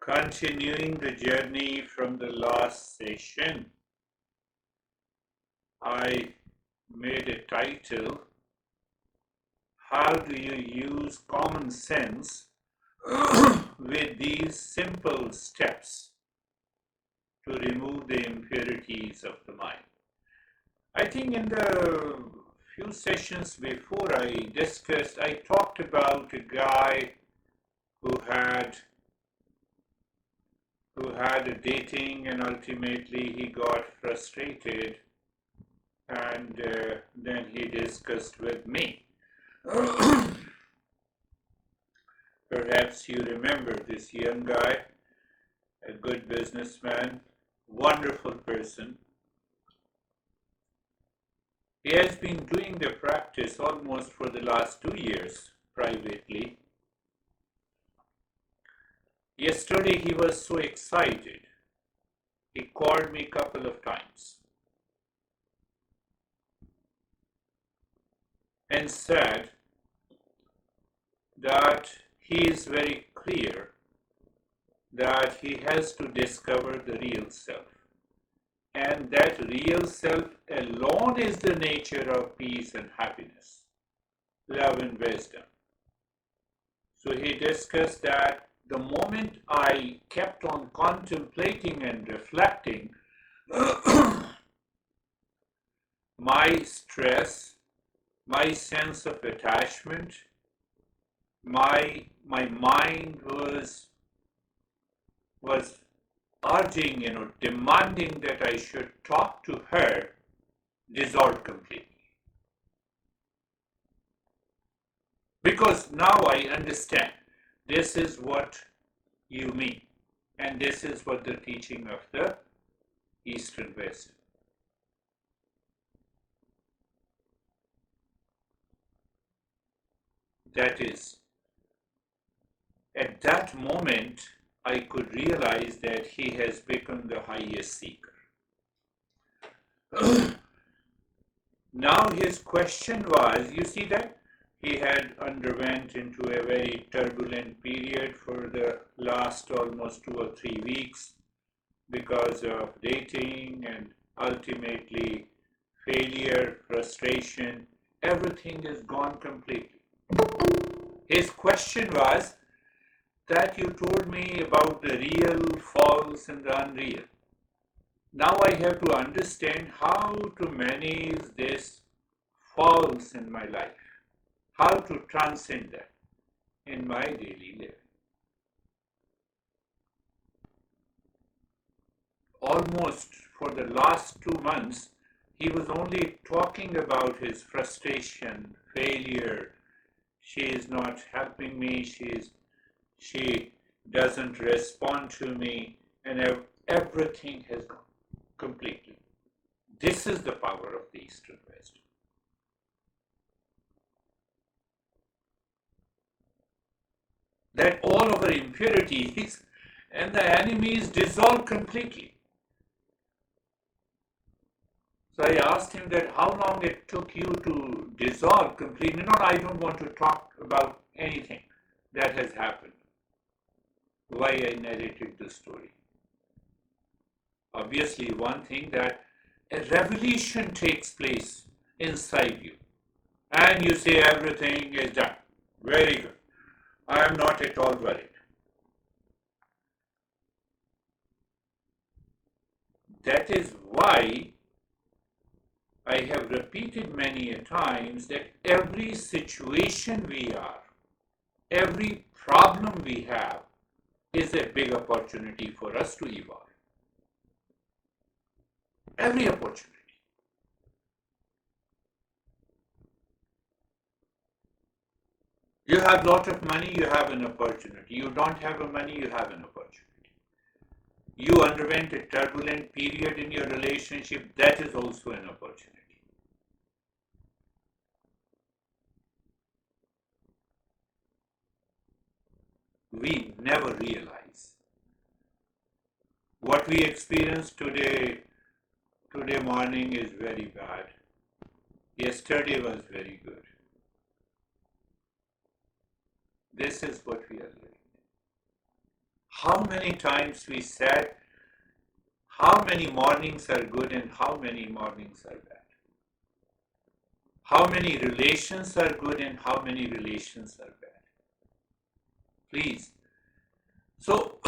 Continuing the journey from the last session, I made a title, How do you use common sense with these simple steps to remove the impurities of the mind? I think in the few sessions before I talked about a guy who had a dating and ultimately he got frustrated and then he discussed with me. Perhaps you remember this young guy, a good businessman, wonderful person. He has been doing the practice almost for the last 2 years privately. Yesterday he was so excited. He called me a couple of times and said that he is very clear that he has to discover the real self, and that real self alone is the nature of peace and happiness, love and wisdom. So he discussed that the moment I kept on contemplating and reflecting, my stress, my sense of attachment, my mind was urging, demanding that I should talk to her, dissolved completely. Because now I understand this is what you mean, and this is what the teaching of the Eastern West. That is, at that moment, I could realize that he has become the highest seeker. Now his question was, you see that he had underwent into a very turbulent period for the last almost 2 or 3 weeks because of dating and ultimately failure, frustration, everything is gone completely. His question was that you told me about the real, false and the unreal. Now I have to understand how to manage this false in my life, how to transcend that in my daily living. Almost for the last 2 months, he was only talking about his frustration, failure. She is not helping me, she doesn't respond to me, and everything has gone completely. This is the power of the Eastern West. That all of our impurities and the enemies dissolve completely. So I asked him that how long it took you to dissolve completely. No, I don't want to talk about anything that has happened. Why I narrated the story. Obviously, one thing that a revelation takes place inside you, and you say everything is done. Very good. I am not at all worried. That is why I have repeated many a times that every situation we are, every problem we have is a big opportunity for us to evolve. Every opportunity. You have a lot of money, you have an opportunity. You don't have money, you have an opportunity. You underwent a turbulent period in your relationship, that is also an opportunity. We never realize what we experienced today morning is very bad. Yesterday was very good. This is what we are living. how many times we said how many mornings are good and how many mornings are bad. How many relations are good and how many relations are bad. Please. So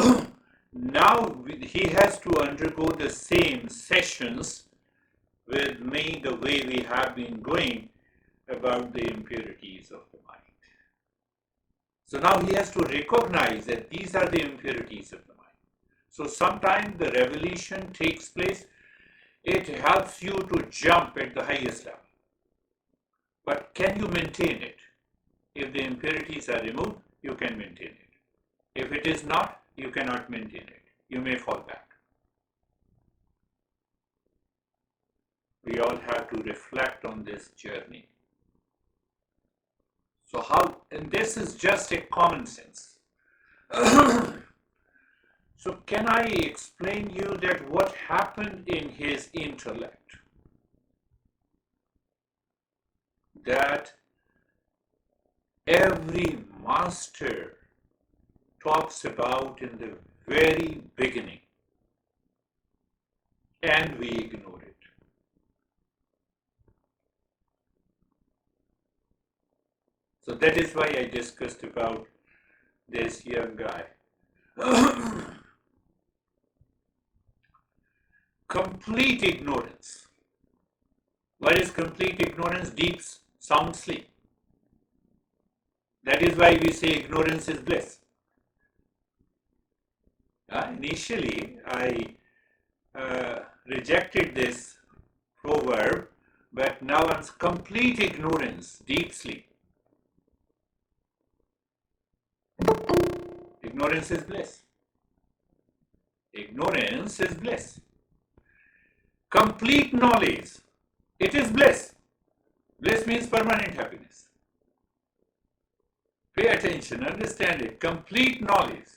now he has to undergo the same sessions with me the way we have been going about the impurities of the mind. So now he has to recognize that these are the impurities of the mind. So sometimes the revelation takes place, it helps you to jump at the highest level. But can you maintain it? If the impurities are removed, you can maintain it. If it is not, you cannot maintain it. You may fall back. We all have to reflect on this journey. So how, and this is just a common sense. So can I explain you that what happened in his intellect? That every master talks about in the very beginning, and we ignore it. So that is why I discussed about this young guy. Complete ignorance. What is complete ignorance? Deep, sound sleep. That is why we say ignorance is bliss. Initially, I rejected this proverb, but now it's complete ignorance, deep sleep. Ignorance is bliss. Ignorance is bliss. Complete knowledge, it is bliss. Bliss means permanent happiness. Pay attention, understand it. Complete knowledge.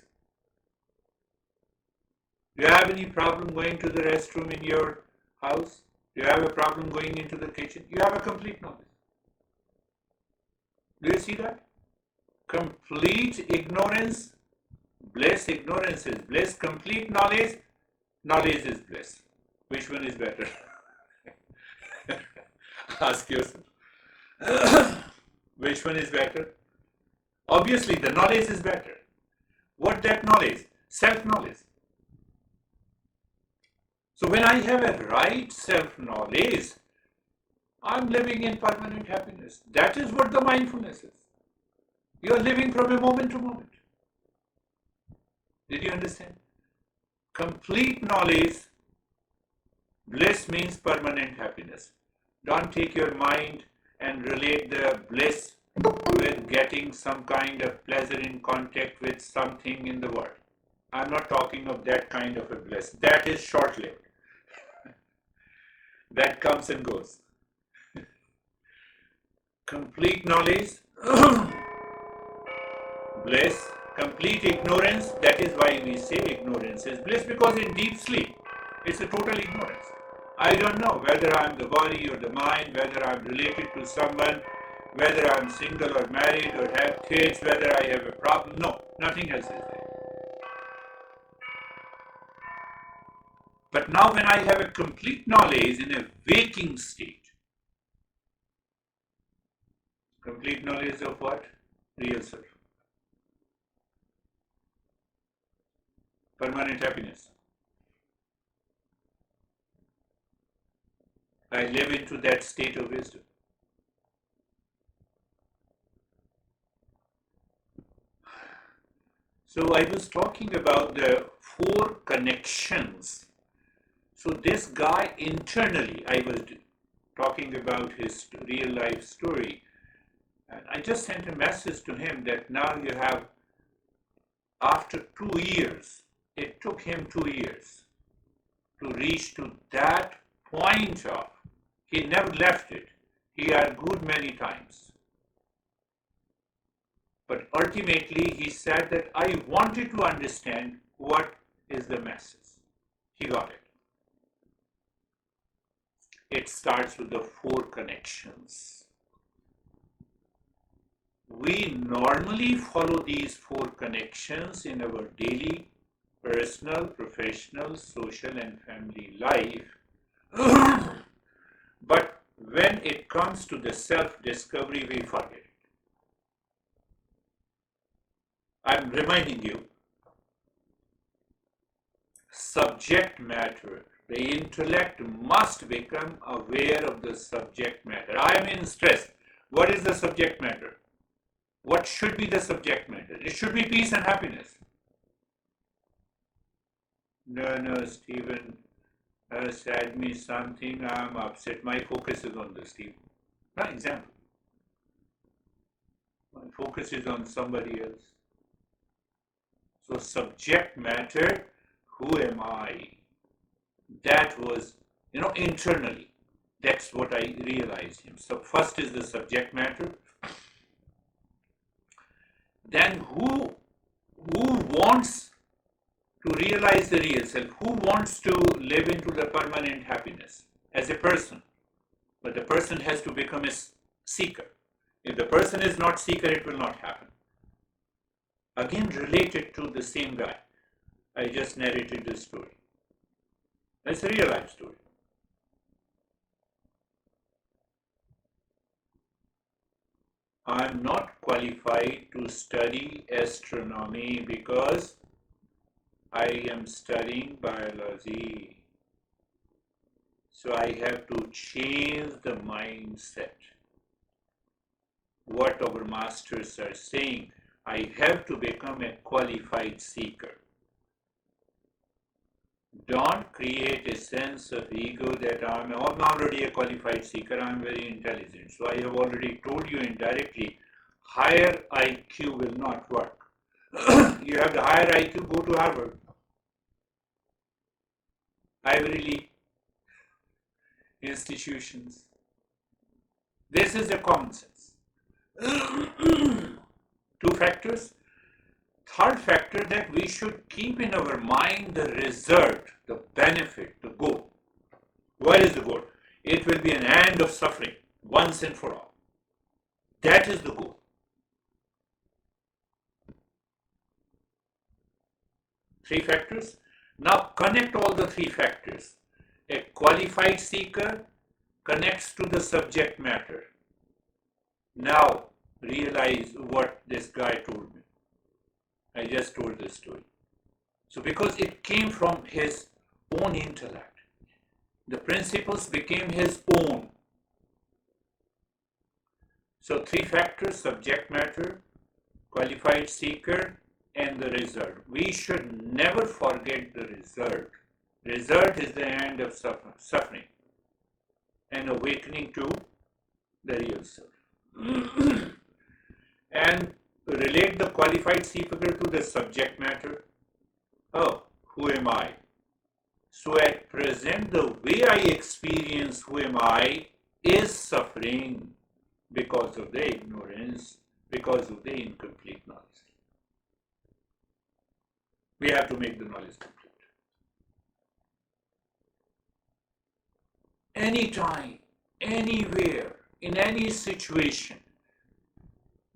Do you have any problem going to the restroom in your house? Do you have a problem going into the kitchen? You have a complete knowledge. Do you see that? Complete ignorance, bliss. Ignorance is bliss. Complete knowledge, knowledge is bliss. Which one is better? Ask yourself. Which one is better? Obviously, the knowledge is better. What that knowledge? Self-knowledge. So when I have a right self-knowledge, I'm living in permanent happiness. That is what the mindfulness is. You are living from a moment to moment. Did you understand? Complete knowledge, bliss means permanent happiness. Don't take your mind and relate the bliss with getting some kind of pleasure in contact with something in the world. I'm not talking of that kind of a bliss. That is short-lived. That comes and goes. Complete knowledge, bliss, complete ignorance. That is why we say ignorance is bliss, because in deep sleep, it's a total ignorance. I don't know whether I'm the body or the mind, whether I'm related to someone, whether I'm single or married or have kids, whether I have a problem. No, nothing else is there. But now when I have a complete knowledge in a waking state, complete knowledge of what? Real self. Permanent happiness. I live into that state of wisdom. So I was talking about the 4 connections. So this guy internally, I was talking about his real life story. And I just sent a message to him that now you have, after 2 years, it took him 2 years to reach to that point of, he never left it. He argued many times. But ultimately he said that I wanted to understand what is the message. He got it. It starts with the 4 connections. We normally follow these 4 connections in our daily personal, professional, social and family life. But when it comes to the self-discovery, we forget it. I'm reminding you, subject matter. The intellect must become aware of the subject matter. I am in stress. What is the subject matter? What should be the subject matter? It should be peace and happiness. No, Stephen said me something, I'm upset. My focus is on this, Stephen. For example, my focus is on somebody else. So subject matter, who am I? That was, internally. That's what I realized. So first is the subject matter. Then who wants to realize the real self? Who wants to live into the permanent happiness as a person? But the person has to become a seeker. If the person is not seeker, it will not happen. Again, related to the same guy. I just narrated this story. It's a real life story. I'm not qualified to study astronomy because I am studying biology. So I have to change the mindset. What our masters are saying, I have to become a qualified seeker. Don't create a sense of ego that I'm already a qualified seeker, I'm very intelligent. So I have already told you indirectly, higher IQ will not work. You have the higher IQ, go to Harvard. Ivy League institutions. This is the common sense. Two factors. Third factor, that we should keep in our mind the result, the benefit, the goal. What is the goal? It will be an end of suffering once and for all. That is the goal. Three factors. Now connect all the three factors. A qualified seeker connects to the subject matter. Now realize what this guy told me. I just told this story. So because it came from his own intellect, the principles became his own. So three factors: subject matter, qualified seeker, and the result. We should never forget the result. Result is the end of suffering and awakening to the real self. And relate the qualified seeker to the subject matter. Oh, who am I? So at present, the way I experience who am I is suffering because of the ignorance, because of the incomplete knowledge. We have to make the knowledge complete. Anytime, anywhere, in any situation,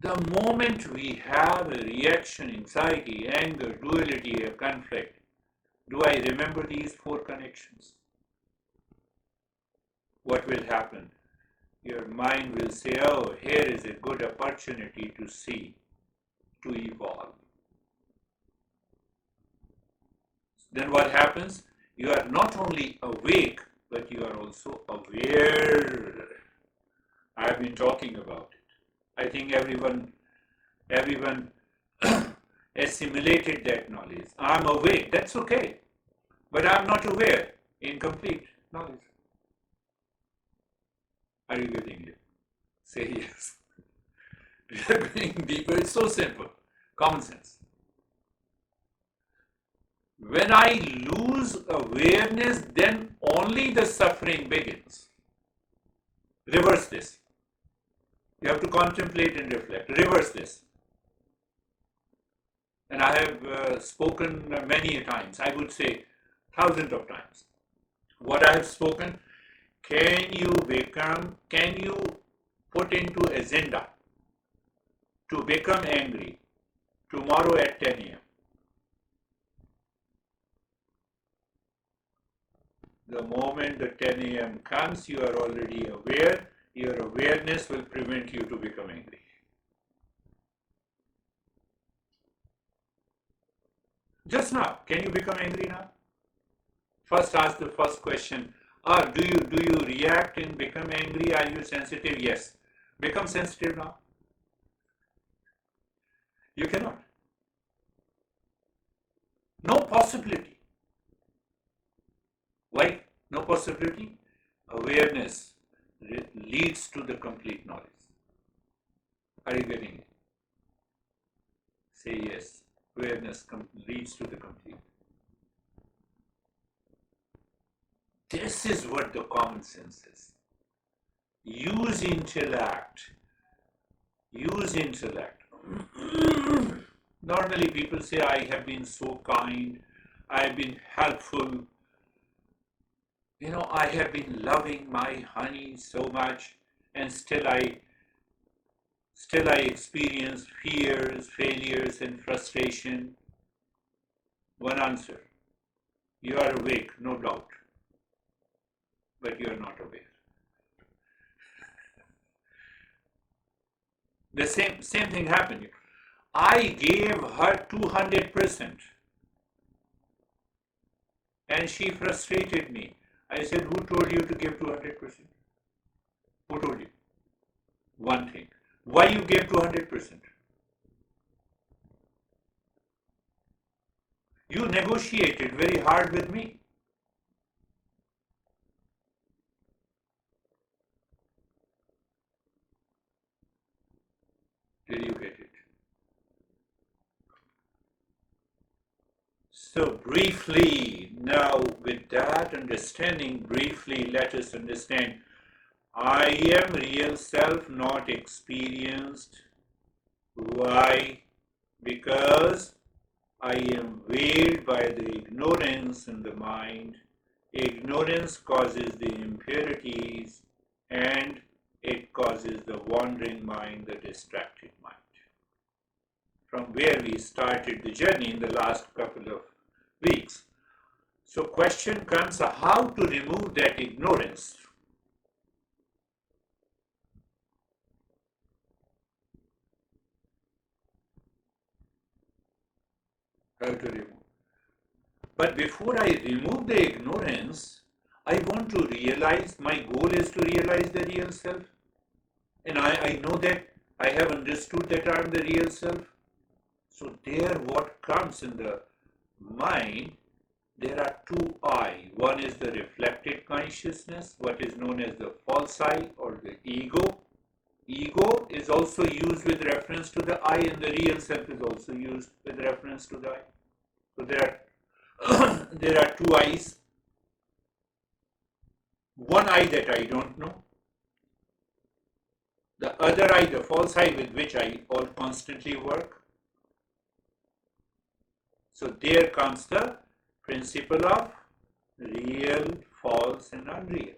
the moment we have a reaction, anxiety, anger, duality, a conflict, do I remember these four connections? What will happen? Your mind will say, oh, here is a good opportunity to see, to evolve. Then what happens? You are not only awake, but you are also aware. I have been talking about it. I think everyone assimilated that knowledge. I'm awake, that's okay. But I'm not aware. Incomplete knowledge. Are you getting it? Say yes. We are going deeper. It's so simple. Common sense. When I lose awareness, then only the suffering begins. Reverse this. You have to contemplate and reflect. Reverse this. And I have spoken many times, I would say thousands of times. What I have spoken, can you put into agenda to become angry tomorrow at 10 a.m.? The moment the 10 a.m. comes, you are already aware. Your awareness will prevent you to become angry. Just now, can you become angry now? First ask the first question. Do you react and become angry? Are you sensitive? Yes. Become sensitive now. You cannot. No possibility. Why? No possibility. Awareness leads to the complete knowledge. Are you getting it? Say yes. Awareness leads to the complete. This is what the common sense is. Use intellect. Use intellect. Normally people say, I have been so kind, I have been helpful, I have been loving my honey so much, and still I experience fears, failures, and frustration. One answer: you are awake, no doubt, but you are not aware. The same thing happened. I gave her 200% and she frustrated me. I said, who told you to give 200%? Who told you? One thing. Why you gave 200%? You negotiated very hard with me. Did you get it? So briefly, now with that understanding, briefly let us understand, I am real self, not experienced. Why? Because I am veiled by the ignorance in the mind. Ignorance causes the impurities and it causes the wandering mind, the distracted mind. From where we started the journey in the last couple of weeks. So question comes, how to remove that ignorance? How to remove? But before I remove the ignorance, I want to realize, my goal is to realize the real self. And I know that I have understood that I am the real self. So there what comes in the mind, there are two I. One is the reflected consciousness, what is known as the false I or the ego. Ego is also used with reference to the I, and the real self is also used with reference to the I. So there are two I's. One I that I don't know. The other I, the false I, with which I all constantly work. So there comes the principle of real, false, and unreal.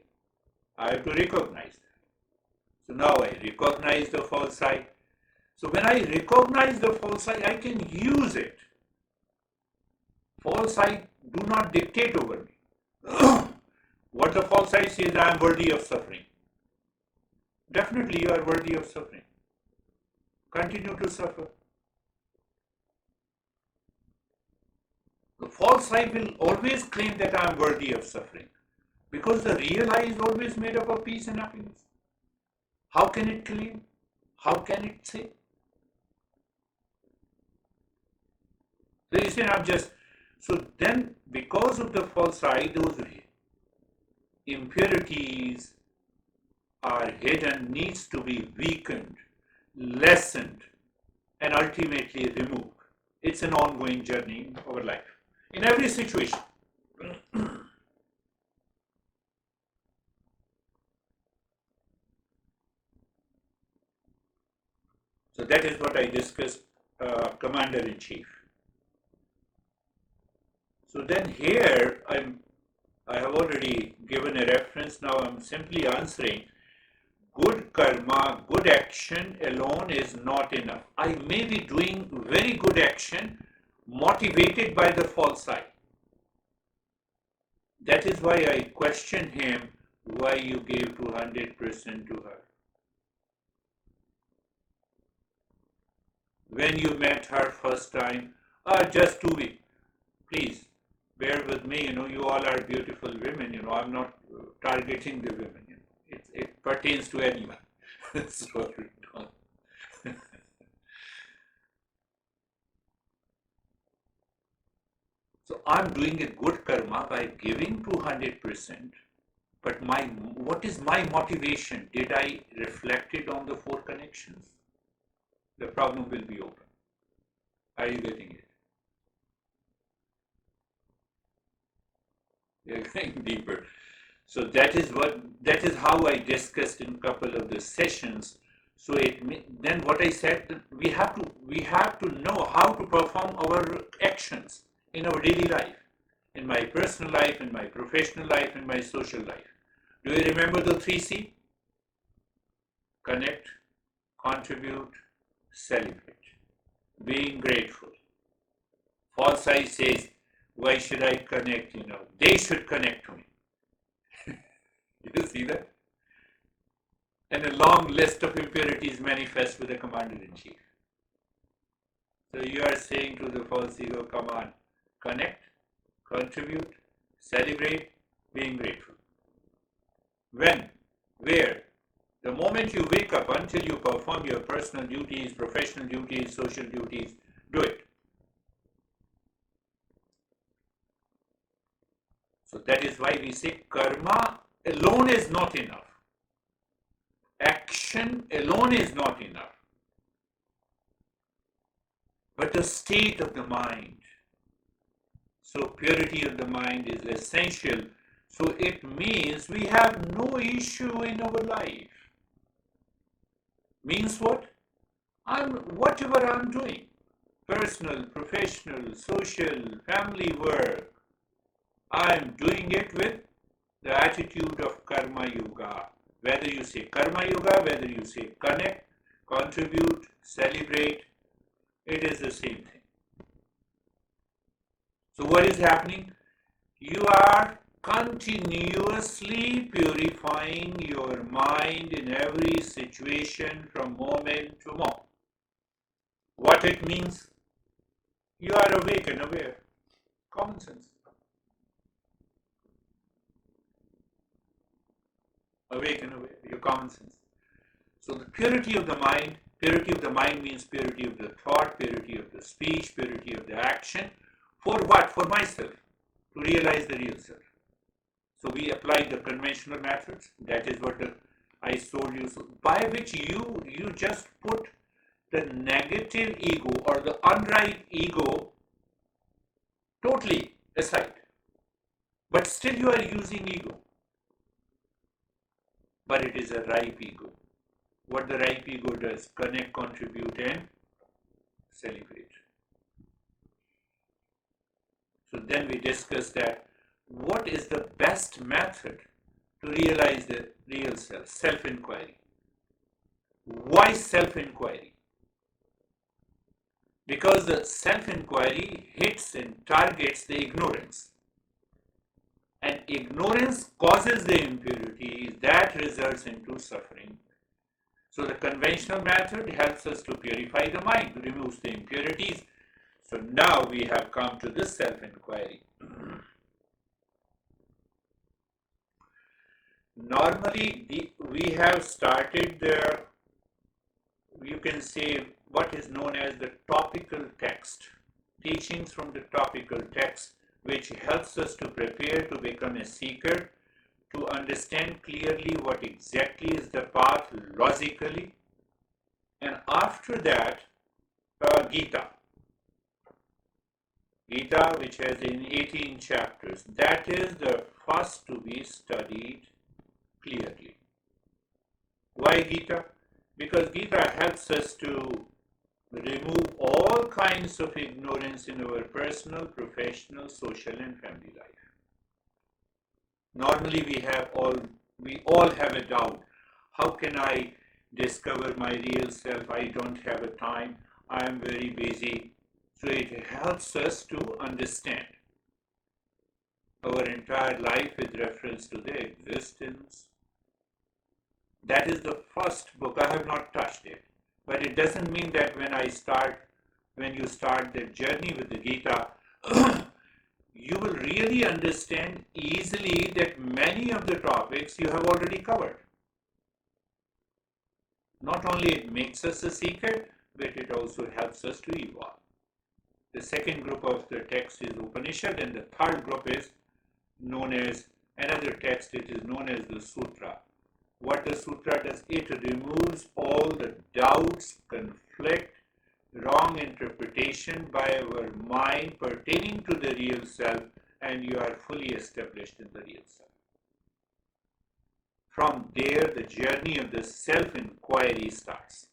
I have to recognize that. So now I recognize the false I. So when I recognize the false I can use it. False I do not dictate over me. What the false I says, I am worthy of suffering. Definitely you are worthy of suffering. Continue to suffer. The false I will always claim that I am worthy of suffering, because the real I is always made up of peace and happiness. How can it claim? How can it say? So you say, I'm just, so then because of the false I, those impurities are hidden, needs to be weakened, lessened, and ultimately removed. It's an ongoing journey in our life, in every situation. So that is what I discussed, Commander-in-Chief. So then here I have already given a reference. Now I'm simply answering. Good karma, good action alone is not enough. I may be doing very good action motivated by the false I. That is why I questioned him why you gave 200% to her. When you met her first time, just 2 weeks. Please bear with me. You all are beautiful women. I'm not targeting the women. It pertains to anyone. So, so I'm doing a good karma by giving 200%. But what is my motivation? Did I reflect it on the four connections? The problem will be open. Are you getting it? You're going deeper. So that is how I discussed in a couple of the sessions. So then what I said, we have to know how to perform our actions in our daily life, in my personal life, in my professional life, in my social life. Do you remember the 3C? Connect, contribute, celebrate. Being grateful. False I says, why should I connect? They should connect to me. You see that? And a long list of impurities manifest with the commander-in-chief. So you are saying to the false ego, come on, connect, contribute, celebrate, being grateful. When? Where? The moment you wake up until you perform your personal duties, professional duties, social duties, do it. So that is why we say karma alone is not enough. Action alone is not enough. But the state of the mind. So purity of the mind is essential. So it means we have no issue in our life. Means what? Whatever I'm doing, personal, professional, social, family work, I'm doing it with the attitude of karma yoga. Whether you say karma yoga, whether you say connect, contribute, celebrate, it is the same thing. So what is happening? You are continuously purifying your mind in every situation from moment to moment. What it means? You are awake and aware. Common sense. Awake and aware, your common sense. So the purity of the mind means purity of the thought, purity of the speech, purity of the action. For what? For myself, to realize the real self. So we apply the conventional methods. That is what I told you. So by which you just put the negative ego or the unright ego totally aside. But still you are using ego. But it is a ripe ego. What the ripe ego does, connect, contribute, and celebrate. So then we discuss that what is the best method to realize the real self, self-inquiry. Why self-inquiry? Because the self-inquiry hits and targets the ignorance. And ignorance causes the impurities that results into suffering. So the conventional method helps us to purify the mind, removes the impurities. So now we have come to this self-inquiry. Normally, we have started you can say, what is known as the topical text, teachings from the topical text, which helps us to prepare to become a seeker, to understand clearly what exactly is the path logically. And after that, Gita, which has in 18 chapters, that is the first to be studied clearly. Why Gita? Because Gita helps us to remove all kinds of ignorance in our personal, professional, social, and family life. Normally we all have a doubt. How can I discover my real self? I don't have a time. I am very busy. So it helps us to understand. our entire life with reference to their existence. That is the first book. I have not touched it. But it doesn't mean that when you start the journey with the Gita, you will really understand easily that many of the topics you have already covered. Not only it makes us a seeker, but it also helps us to evolve. The second group of the text is Upanishad, and the third group is known as another text. It is known as the Sutra. What the Sutra does, it removes all the doubts, conflict, wrong interpretation by our mind pertaining to the real self, and you are fully established in the real self. From there, the journey of the self-inquiry starts.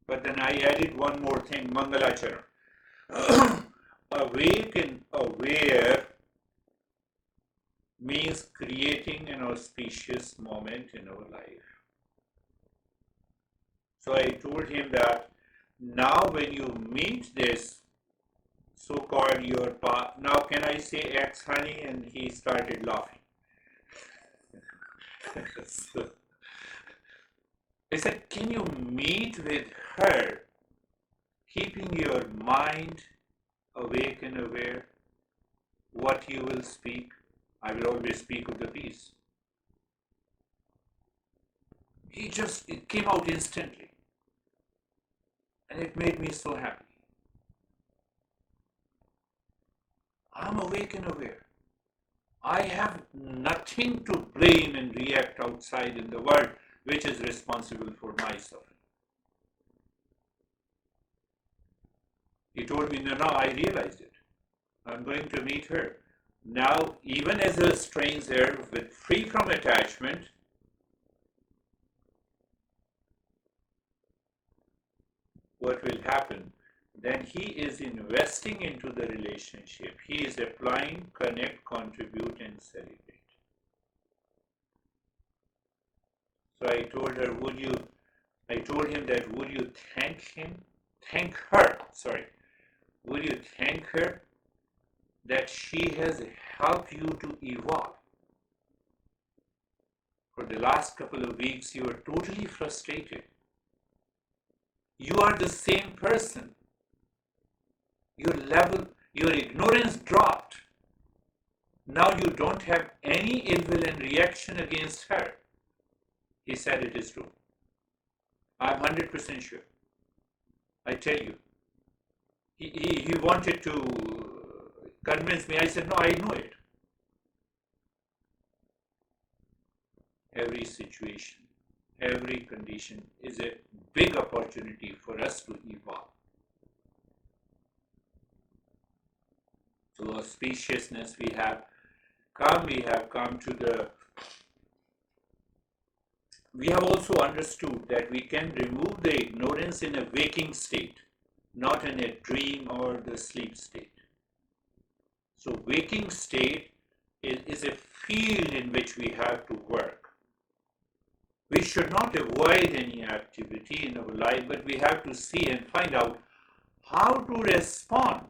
But then I added one more thing, Mangalacharan. Awake and aware means creating an auspicious moment in our life. So I told him that now when you meet this so-called your path, now can I say ex honey? And he started laughing. So I said, can you meet with her, keeping your mind awake and aware? What you will speak, I will always speak of the peace. It came out instantly. And it made me so happy. I'm awake and aware. I have nothing to blame and react outside in the world which is responsible for my suffering. He told me, no, I realized it. I'm going to meet her. Now, even as a stranger free from attachment, what will happen? Then he is investing into the relationship. He is applying, connect, contribute, and celebrate. So I told him that would you thank her, would you thank her that she has helped you to evolve? For the last couple of weeks, you were totally frustrated. You are the same person. Your ignorance dropped. Now you don't have any ill will and reaction against her. He said it is true. I'm 100% sure. I tell you. He wanted to convince me. I said, no, I know it. Every situation, every condition is a big opportunity for us to evolve. So auspiciousness we have come to the, we have also understood that we can remove the ignorance in a waking state, not in a dream or the sleep state. So waking state is a field in which we have to work. We should not avoid any activity in our life, but we have to see and find out how to respond.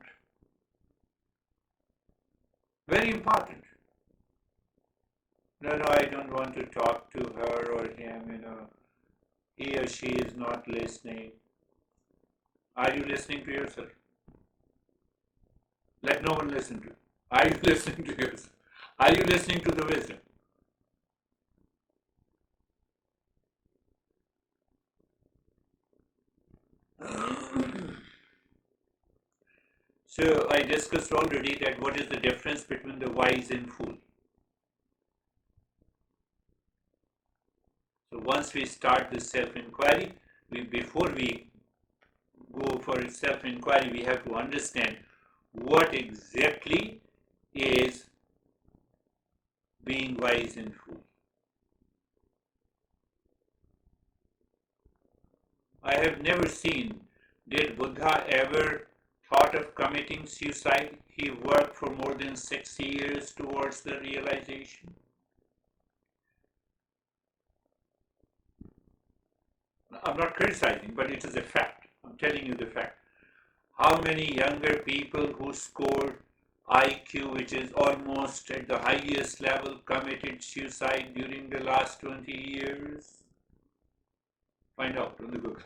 Very important. No, I don't want to talk to her or him, he or she is not listening. Are you listening to yourself? Let no one listen to you. Are you listening to yourself? Are you listening to the wisdom? So I discussed already that what is the difference between the wise and fool. So once we start this self-inquiry, before we go for self-inquiry, we have to understand what exactly is being wise and fool. I have never seen, did Buddha ever thought of committing suicide? He worked for more than 6 years towards the realization. I'm not criticizing, but it is a fact. I'm telling you the fact. How many younger people who scored IQ, which is almost at the highest level, committed suicide during the last 20 years? Find out on the Google.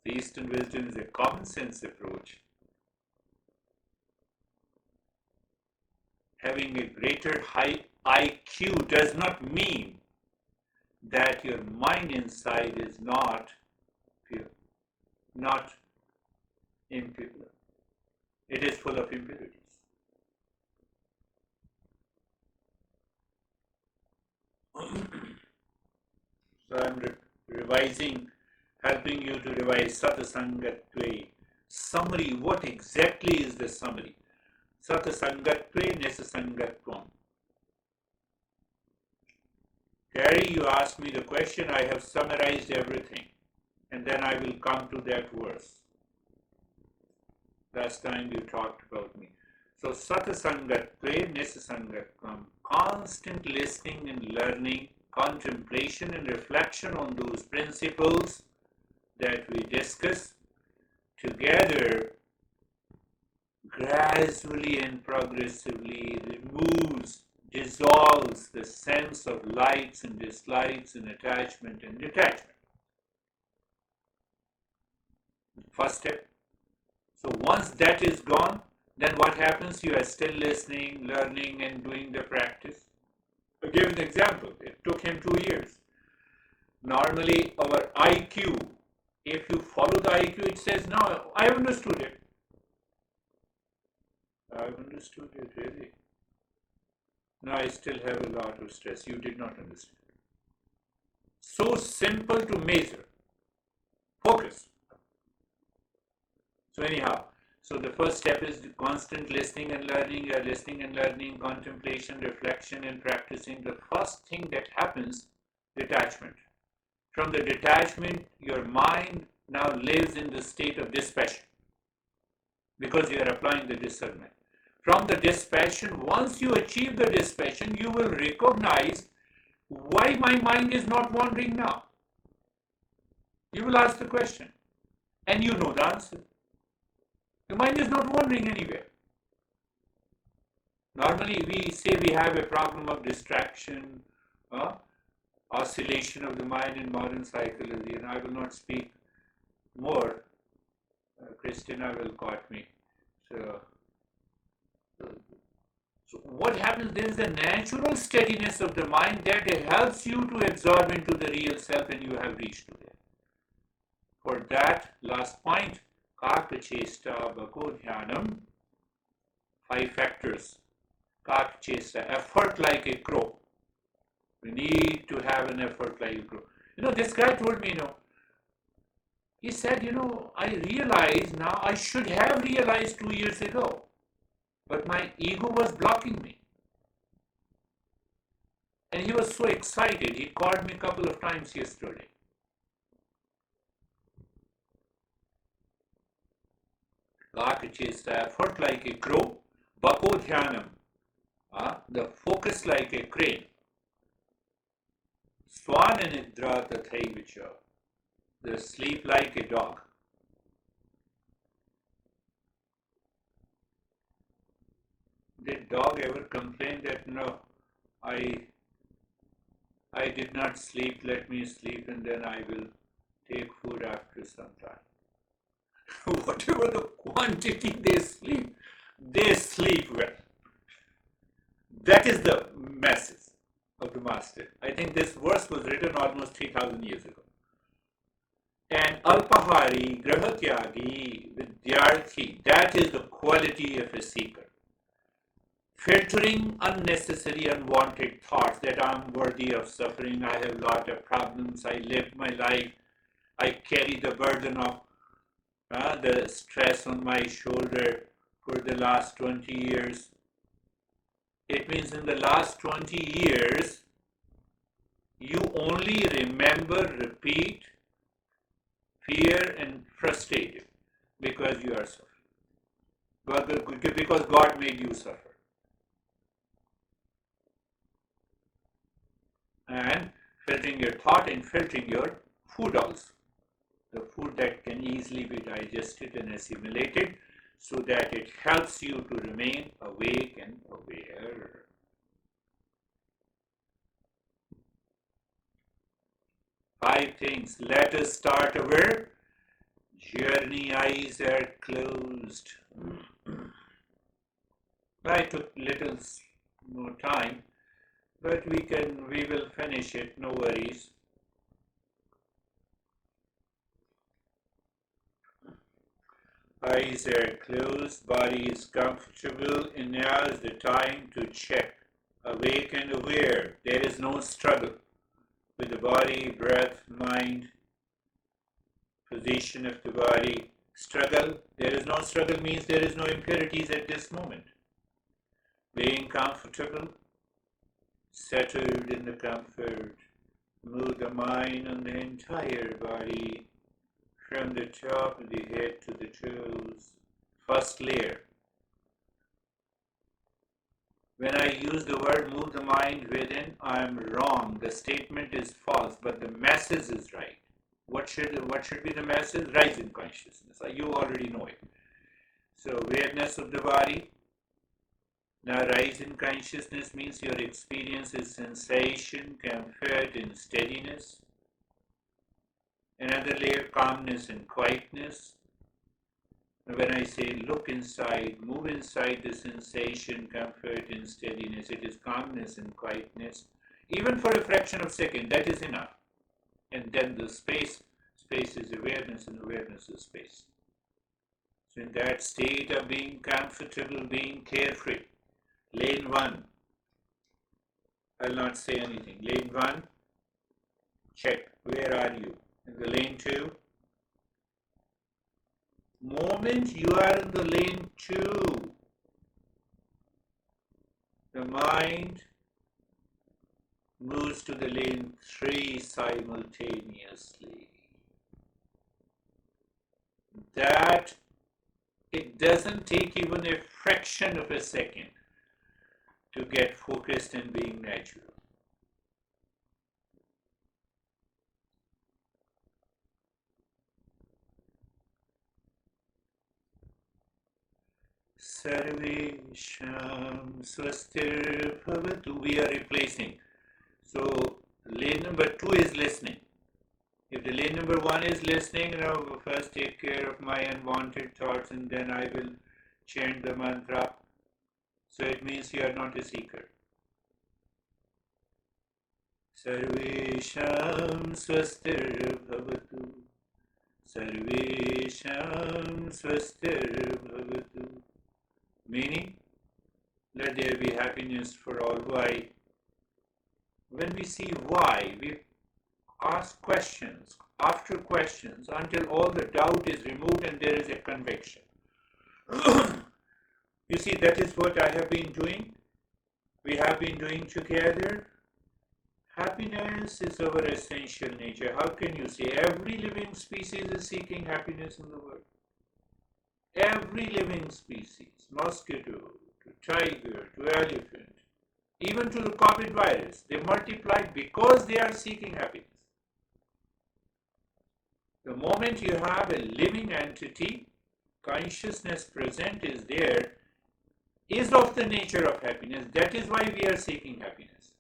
The Eastern wisdom is a common sense approach. Having a greater high IQ does not mean that your mind inside is not pure, not impure. It is full of impurities. So I'm revising, helping you to revise Satasangatve. Summary, what exactly is the summary? Satasangatve nesasangatvam. Gary, you asked me the question, I have summarized everything. And then I will come to that verse. Last time you talked about me. So Satasangatve nesasangatvam. Constant listening and learning, contemplation and reflection on those principles that we discuss together gradually and progressively removes, dissolves the sense of likes and dislikes and attachment and detachment. First step. So once that is gone, then what happens? You are still listening, learning and doing the practice. I'll give an example. It took him 2 years. Normally our IQ, if you follow the IQ, it says, no, I have understood it. I've understood it, really. No, I still have a lot of stress. You did not understand. So simple to measure. Focus. So anyhow, so the first step is constant listening and learning. You are listening and learning, contemplation, reflection and practicing. The first thing that happens, detachment. From the detachment, your mind now lives in the state of dispassion because you are applying the discernment. From the dispassion, once you achieve the dispassion, you will recognize why my mind is not wandering now. You will ask the question and you know the answer. The mind is not wandering anywhere. Normally we say we have a problem of distraction, oscillation of the mind in modern psychology, and I will not speak more. Christina will quote me. So what happens? There is a natural steadiness of the mind that helps you to absorb into the real self, and you have reached to there. For that last point, Kakachesta Bhako Dhyanam, 5 factors. Kakachesta, effort like a crow. We need to have an effort like a crow. This guy told me, he said, I realize now, I should have realized 2 years ago, but my ego was blocking me. And he was so excited, he called me a couple of times yesterday. Kakachesta, effort like a crow, Bhako Dhyanam, the focus like a crane. Swana Nidra Tathaivicha, the sleep like a dog. Did dog ever complain that, no, I did not sleep, let me sleep and then I will take food after some time? Whatever the quantity they sleep well. That is the message of the master. I think this verse was written almost 3,000 years ago. And Alpahari, Grahatyagi, Vidyarthi, that is the quality of a seeker. Filtering unnecessary, unwanted thoughts that I am worthy of suffering, I have a lot of problems, I lived my life, I carry the burden of the stress on my shoulder for the last 20 years. It means in the last 20 years, you only remember, repeat, fear and frustrated because you are suffering. Because God made you suffer. And filtering your thought and filtering your food also. the food that can easily be digested and assimilated, so that it helps you to remain awake and aware. 5 things. Let us start our journey. Eyes are closed. I took little more time, but we will finish it, no worries. Eyes are closed, body is comfortable, and now is the time to check. Awake and aware. There is no struggle with the body, breath, mind, position of the body. Struggle, there is no struggle means there is no impurities at this moment. Being comfortable, settled in the comfort, move the mind on the entire body, from the top of the head to the toes. First layer. When I use the word move the mind within, I am wrong. The statement is false, but the message is right. What should be the message? Rise in consciousness. You already know it. So awareness of the body. Now rise in consciousness means your experience is sensation, comfort, and steadiness. Another layer, calmness and quietness. When I say look inside, move inside the sensation, comfort and steadiness, it is calmness and quietness. Even for a fraction of a second, that is enough. And then the space is awareness, and awareness is space. So in that state of being comfortable, being carefree, lane 1, I'll not say anything. Lane 1, check, where are you? In the lane 2, moment you are in the lane 2, the mind moves to the lane 3 simultaneously. That it doesn't take even a fraction of a second to get focused and being natural. Sarvesham swastir bhavatu. We are replacing. So lane number 2 is listening. If the lane number 1 is listening, first take care of my unwanted thoughts and then I will chant the mantra. So it means you are not a seeker. Sarvesham swastir bhavatu. Sarvesham swastir bhavatu. Meaning, let there be happiness for all. Why? When we see why, we ask questions after questions until all the doubt is removed and there is a conviction. You see, that is what I have been doing. We have been doing together. Happiness is our essential nature. How can you say every living species is seeking happiness in the world? Every living species, mosquito, to tiger, to elephant, even to the COVID virus, they multiply because they are seeking happiness. The moment you have a living entity, consciousness present is there, is of the nature of happiness. That is why we are seeking happiness.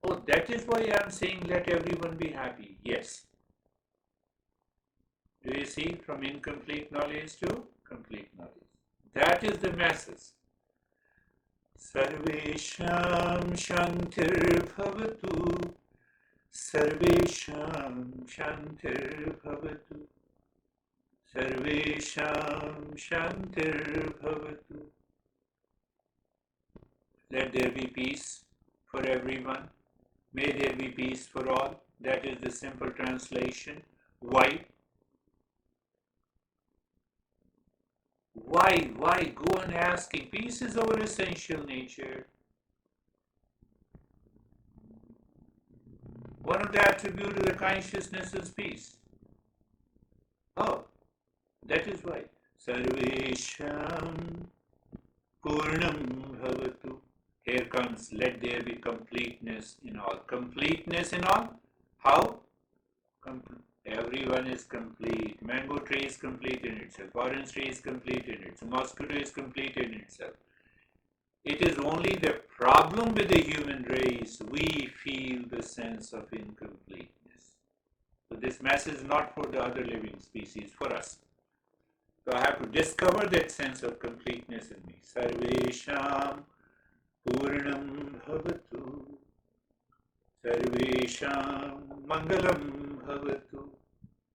Oh, that is why I am saying let everyone be happy. Yes. Do you see, from incomplete knowledge to complete knowledge? That is the message. Sarvesham shantir bhavatu. Sarvesham shantir bhavatu. Sarvesham shantir bhavatu. Let there be peace for everyone. May there be peace for all. That is the simple translation. Why? Why? Go on asking. Peace is our essential nature. One of the attributes of the consciousness is peace. Oh, that is why. Sarvesham Purnam Bhavatu. Here comes, let there be completeness in all. Completeness in all? How? Everyone is complete. Mango tree is complete in itself. Orange tree is complete in itself. Mosquito is complete in itself. It is only the problem with the human race. We feel the sense of incompleteness. So this message is not for the other living species, for us. So I have to discover that sense of completeness in me. Sarvesham Purnam Bhavatu. Sarvesham Mangalam Bhavatu.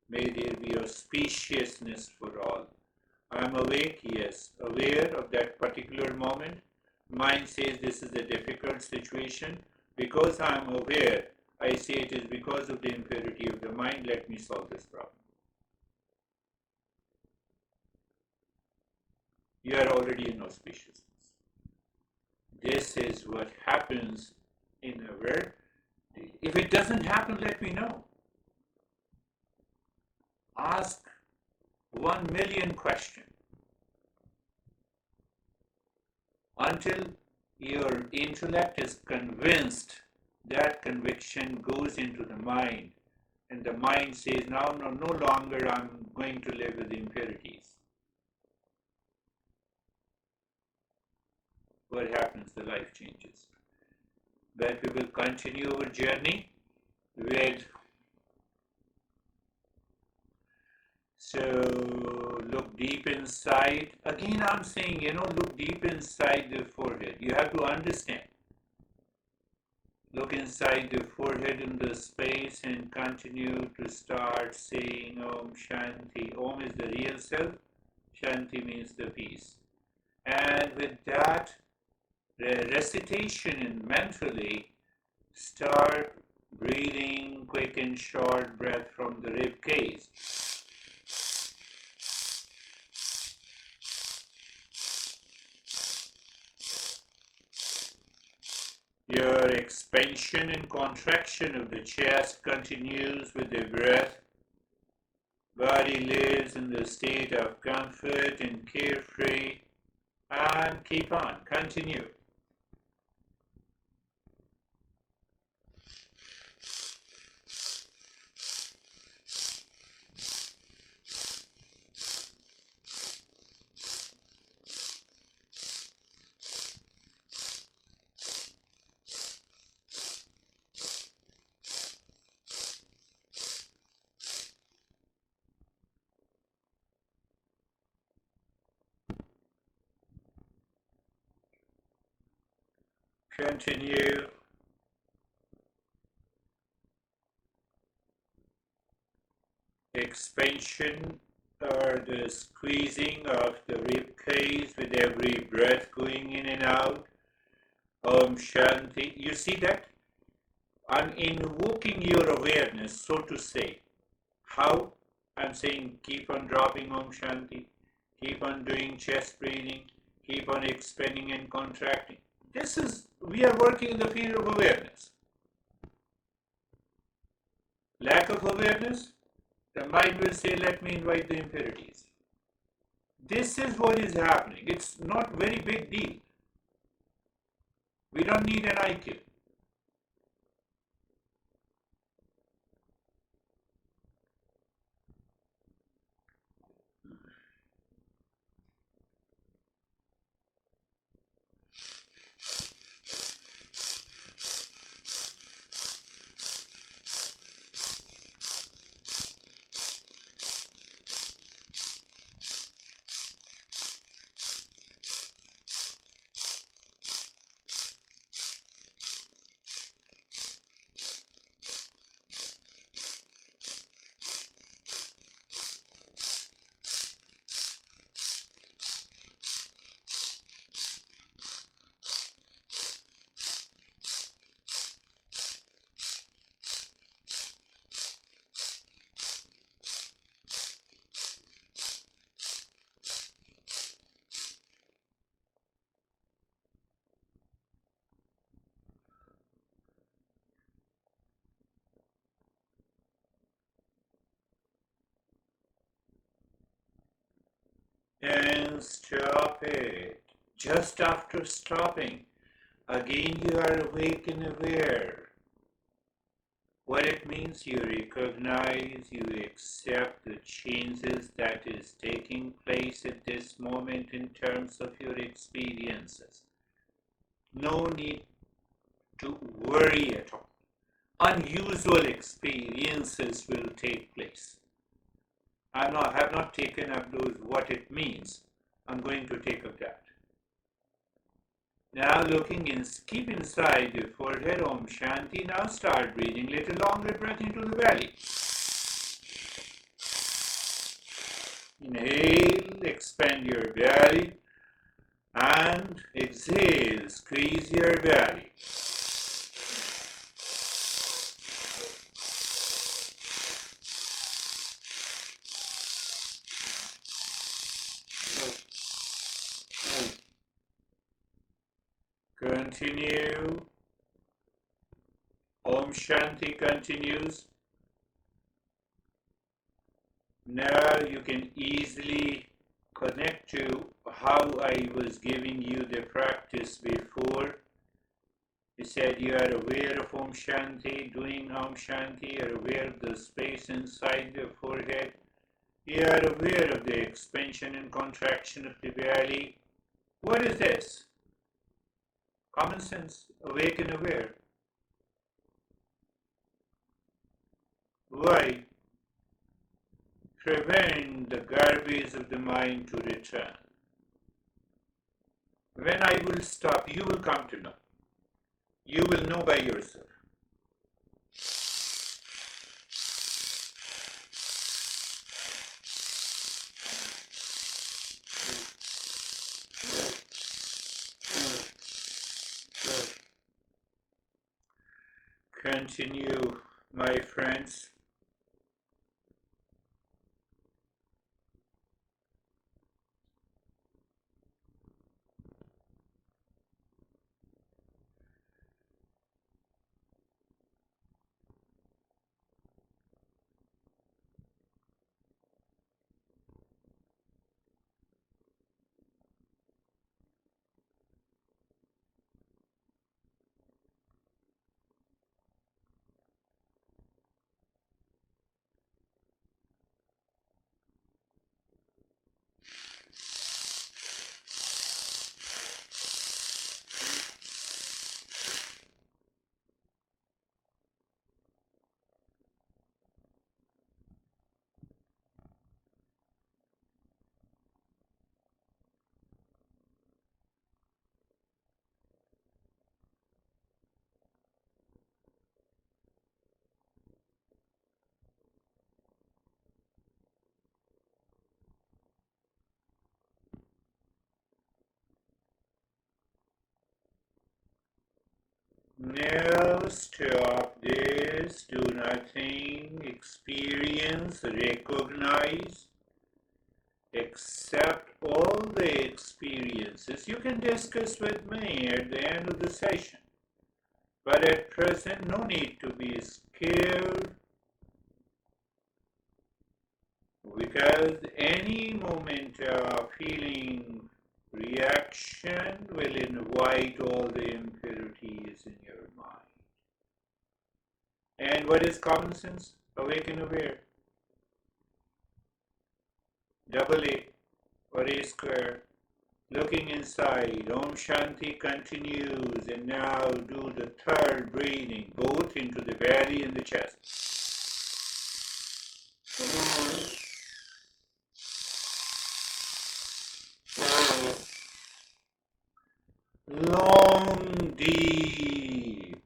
May there be auspiciousness for all. I am awake, yes, aware of that particular moment. Mind says this is a difficult situation. Because I am aware, I say it is because of the impurity of the mind. Let me solve this problem. You are already in auspiciousness. This is what happens in our. If it doesn't happen, let me know. Ask 1,000,000 questions until your intellect is convinced. That conviction goes into the mind, and the mind says, no longer I'm going to live with impurities. What happens? The life changes. But we will continue our journey with. So look deep inside. Again, I'm saying, look deep inside the forehead. You have to understand. Look inside the forehead in the space and continue to start saying Om Shanti. Om is the real self. Shanti means the peace. And with that recitation and mentally start breathing quick and short breath from the rib cage. Your expansion and contraction of the chest continues with the breath. Body lives in the state of comfort and carefree. And keep on, continue. Continue. Expansion or the squeezing of the rib cage with every breath going in and out. Om Shanti. You see that? I'm invoking your awareness, so to say. How? I'm saying keep on dropping Om Shanti. Keep on doing chest breathing. Keep on expanding and contracting. We are working in the field of awareness. Lack of awareness, the mind will say, let me invite the impurities. This is what is happening. It's not very big deal. We don't need an IQ. And stop it. Just after stopping, again you are awake and aware. What it means, you recognize, you accept the changes that is taking place at this moment in terms of your experiences. No need to worry at all. Unusual experiences will take place. Have not taken up those what it means. I'm going to take up that. Now keep inside your forehead, Om Shanti. Now start breathing. Little longer breath into the belly. Inhale, expand your belly, and exhale, squeeze your belly. Continue. Om Shanti continues. Now you can easily connect to how I was giving you the practice before. You said you are aware of Om Shanti, doing Om Shanti, you are aware of the space inside the forehead. You are aware of the expansion and contraction of the belly. What is this? Common sense, awake and aware. Why? Prevent the garbage of the mind to return. When I will stop, you will come to know. You will know by yourself. Continue, my friends. Now stop this, do nothing, experience, recognize, accept all the experiences. You can discuss with me at the end of the session. But at present, no need to be scared, because any moment of feeling reaction will invite all the impurities in your mind. And what is common sense? Awake and aware. Double A or A square. Looking inside, Om Shanti continues, and now do the third breathing, both into the belly and the chest. Long, deep.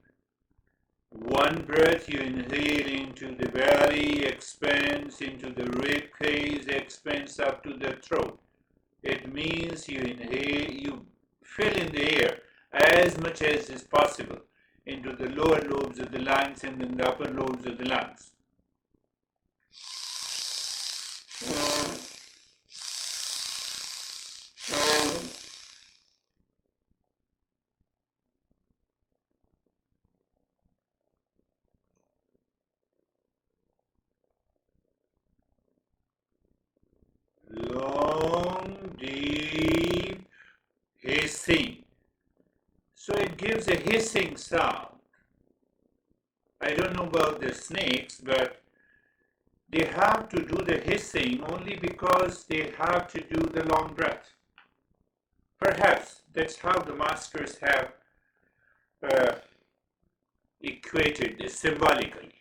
One breath you inhale into the belly, expands into the rib cage, expands up to the throat. It means you inhale, you fill in the air as much as is possible into the lower lobes of the lungs and then the upper lobes of the lungs. Long, deep hissing. So it gives a hissing sound. I don't know about the the snakes, but they have to do the hissing only because they have to do the long breath. Perhaps that's how the masters have uh, equated this symbolically.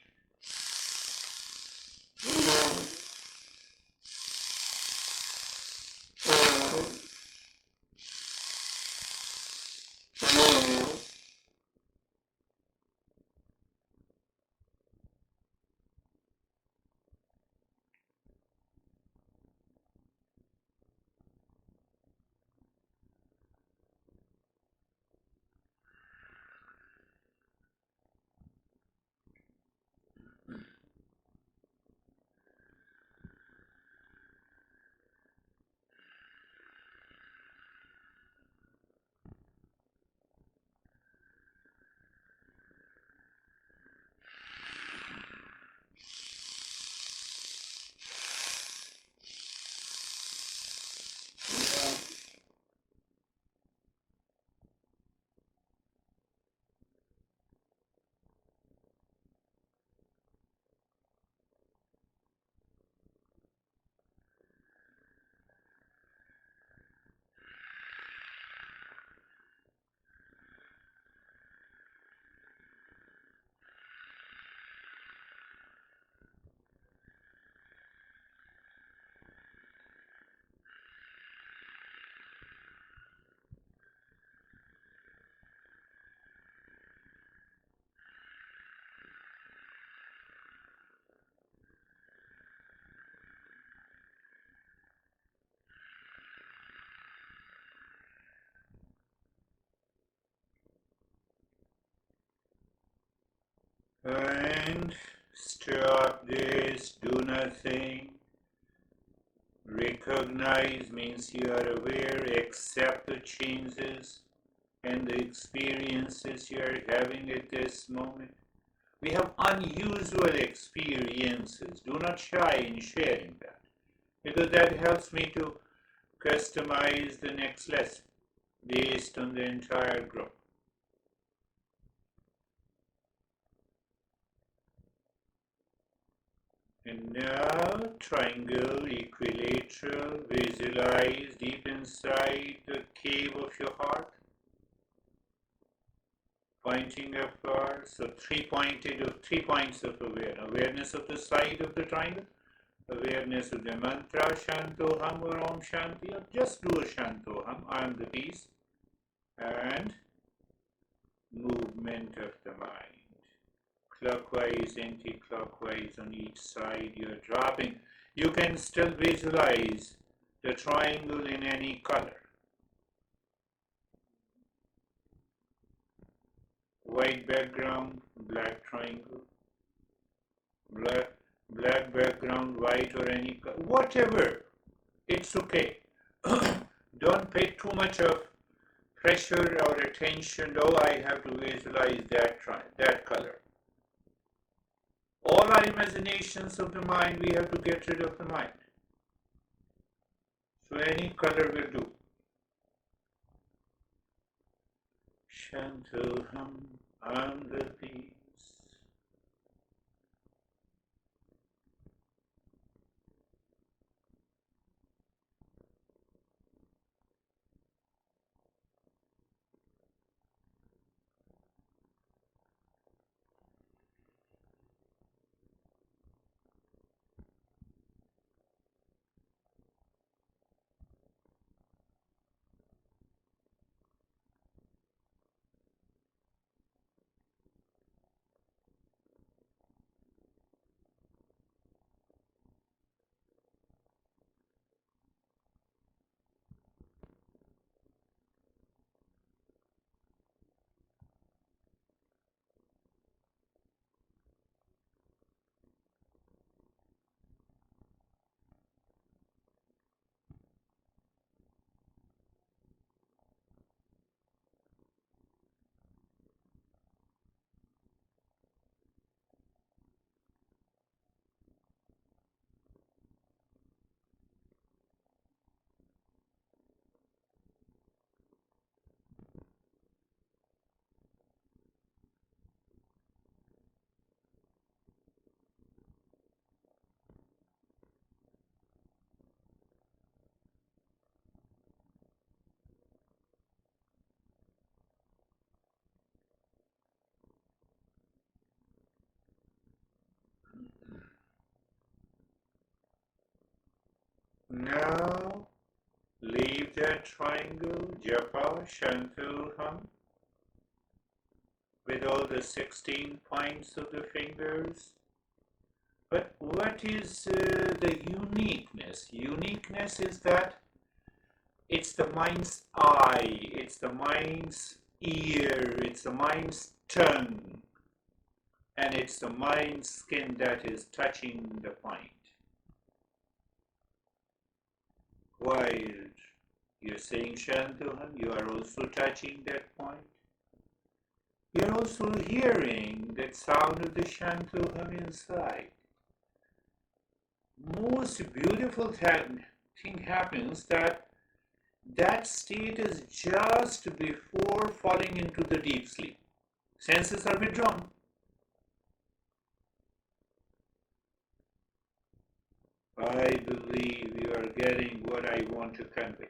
And stop this, do nothing. Recognize means you are aware, accept the changes and the experiences you are having at this moment. We have unusual experiences. Do not shy in sharing that, because that helps me to customize the next lesson based on the entire group. And now, triangle, equilateral, visualize deep inside the cave of your heart, pointing upward. So three points of awareness. Awareness of the side of the triangle, awareness of the mantra, Shantoham or Om Shanti, or just do a Shantoham, I am the peace, and movement of the mind. Clockwise, anti-clockwise on each side you're dropping. You can still visualize the triangle in any color. White background, black triangle. Black background, white or any color. Whatever, it's okay. Don't pay too much of pressure or attention. Oh, I have to visualize that color. All our imaginations of the mind, we have to get rid of the mind. So any color will do. Shantoham, I'm the peace. Now leave that triangle, japa, shantuham, with all the 16 points of the fingers. But what is the uniqueness? Uniqueness is that it's the mind's eye, it's the mind's ear, it's the mind's tongue, and it's the mind's skin that is touching the point. While you're saying Shantuham, you are also touching that point. You're also hearing that sound of the Shantuham inside. Most beautiful thing happens that state is just before falling into the deep sleep. Senses are withdrawn. I believe you are getting what I want to convey.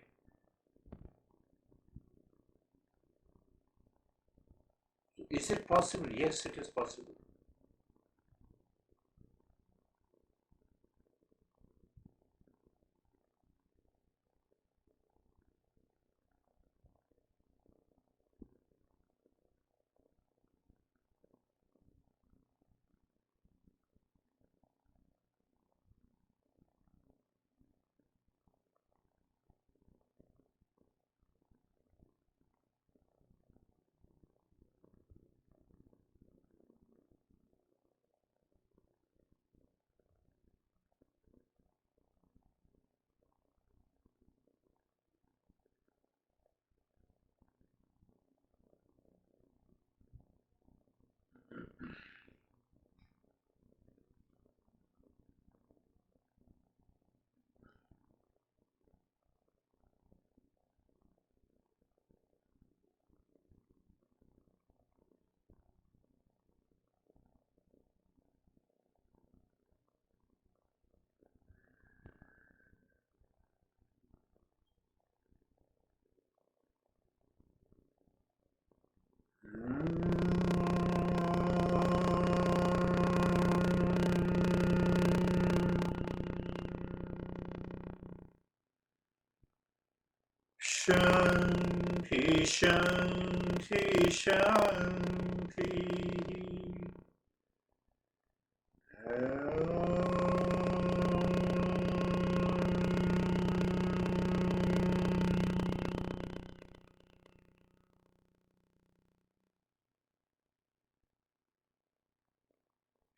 Is it possible? Yes, it is possible. Shanti, Shanti, Shanti.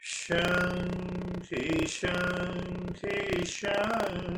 Shanti, Shanti, Shanti.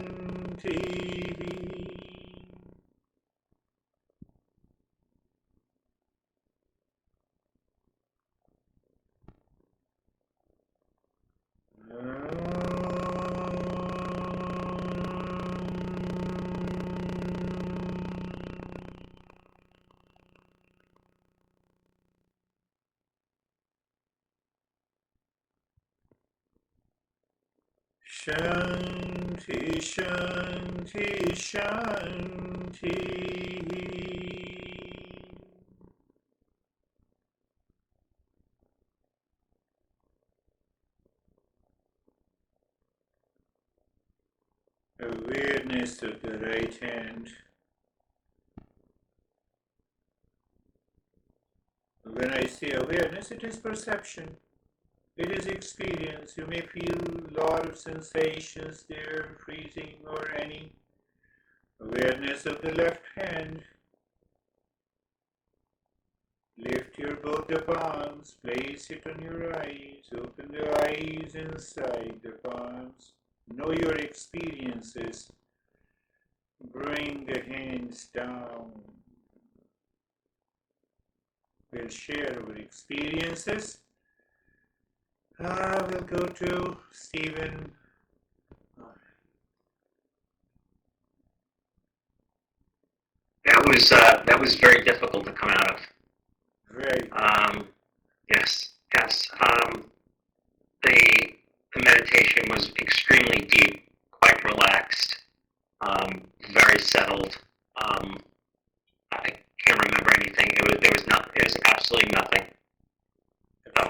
Shanti, Shanti, Shanti. Awareness of the right hand. When I say awareness, it is perception. It is experience. You may feel a lot of sensations there, freezing or any. Awareness of the left hand. Lift your both the palms, place it on your eyes, open the eyes inside the palms. Know your experiences. Bring the hands down. We'll share our experiences. We'll go to Stephen. That was very difficult to come out of. Very. Yes. The meditation was extremely deep, quite relaxed, very settled. I can't remember anything. It was absolutely nothing. So,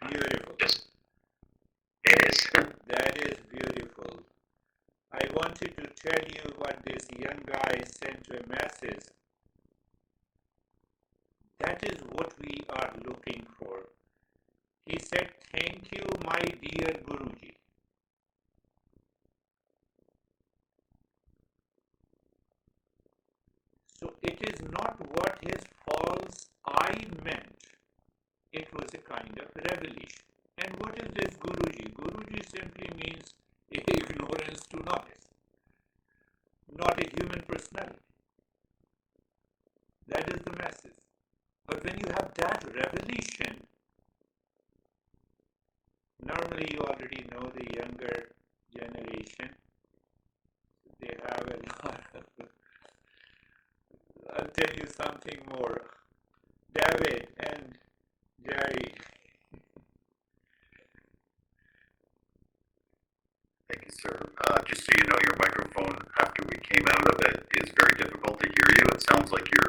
Beautiful. It is. That is beautiful. I wanted to tell you what this young guy sent to a message. That is what we are looking for. He said, "Thank you, my dear Guruji." So it is not what his false I meant. It was a kind of revelation. And what is this Guruji? Guruji simply means ignorance to knowledge, not a human personality. That is the message. But when you have that revelation, normally you already know the younger generation, they have a lot of, I'll tell you something more. David and Jerry. Thank you, sir. Just so you know, your microphone, after we came out of it, is very difficult to hear you. It sounds like you're